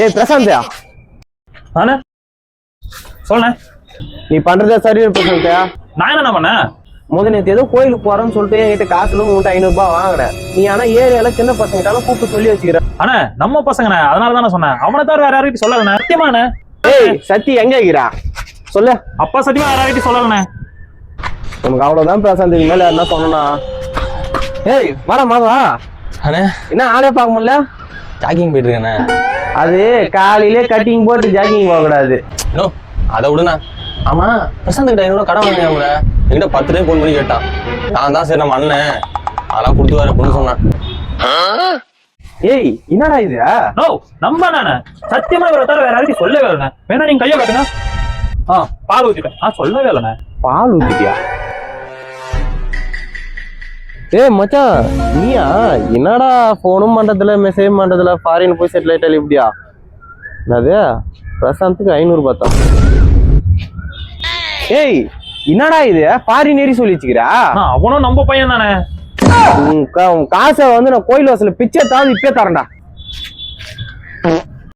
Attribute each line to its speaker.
Speaker 1: ஏய் பிரசாந்த்யா,
Speaker 2: அண்ணே சொல்லுண்ணே.
Speaker 1: நீ பண்றதே சரி பிரசாந்த்யா.
Speaker 2: நான் என்ன பண்ணேன்?
Speaker 1: நேற்று ஏதோ கோயிலுக்கு போறேன்னு சொல்லிட்டு என்கிட்ட காசுல உங்கள்கிட்ட 500 ரூபாய் வாங்கினேன். நீ ஆனா ஏரியால சின்ன பசங்கிட்டாலும் கூப்பிட்டு சொல்லி வச்சுக்கிற.
Speaker 2: அண்ணே நம்ம பசங்கண்ணே, அதனாலதானே சொன்னேன். அவனை தவிர வேற யார்கிட்ட சொல்லலண்ணே. சத்தியமாண்ணே.
Speaker 1: ஏய் சத்தி எங்க இருக்கிறா சொல்லு.
Speaker 2: அப்பா சத்தியமா வேற யார்கிட்ட சொல்லலண்ணே.
Speaker 1: உனக்கு அவ்வளவுதான் பிரசாந்த், இது மேல என்ன சொன்னா? ஏய் வர மாதவா.
Speaker 3: அண்ணே
Speaker 1: என்ன ஆளே பார்க்க முடியல?
Speaker 3: ஜாக்கிங் போயிட்டு இருக்கேண்ணே.
Speaker 1: அது காலையிலே கட்டிங் போட்டு ஜாக்கிங் போக கூடாது.
Speaker 3: நோ அதை விடுண்ணா. ஆமா பிரசாந்த் கிட்ட 500 கடன் வாங்கினா கூட என்கிட்ட 10 டைம் ஃபோன் பண்ணி கேட்டான். நான் தான் சரி நம்ம அண்ணன் அதெல்லாம் கொடுத்து வர பொண்ணு சொன்னேன்.
Speaker 1: ஏய் என்னடா இது?
Speaker 2: நோ நம்ம அண்ணே சத்தியமா இவரை தவிர வேற யார்கிட்ட சொல்லவே இல்லைண்ணே. வேணா நீங்க கையை காட்டுங்க. பால் ஊத்திட்டேன். சொல்லவே இல்லைண்ணே.
Speaker 1: பால் ஊத்திட்டியா? ஏய் மச்சான் நீயா? என்னடா போனும் பண்றதுல மெசேஜ் பண்றதுல ஃபாரின் போய் செட்டில் ஆயிட்டாலும் இப்படியா? என்னது பிரசாந்துக்கு 500 பார்த்தா? ஏய் என்னடா இது ஃபாரின் ஏறி சொல்லி வச்சுக்கிறா?
Speaker 2: அவனும் நம்ம பையன் தானே.
Speaker 1: உன் காசை வந்து நான் கோயில் வாசல பிச்சை தாந்து இப்பே தரேன்டா.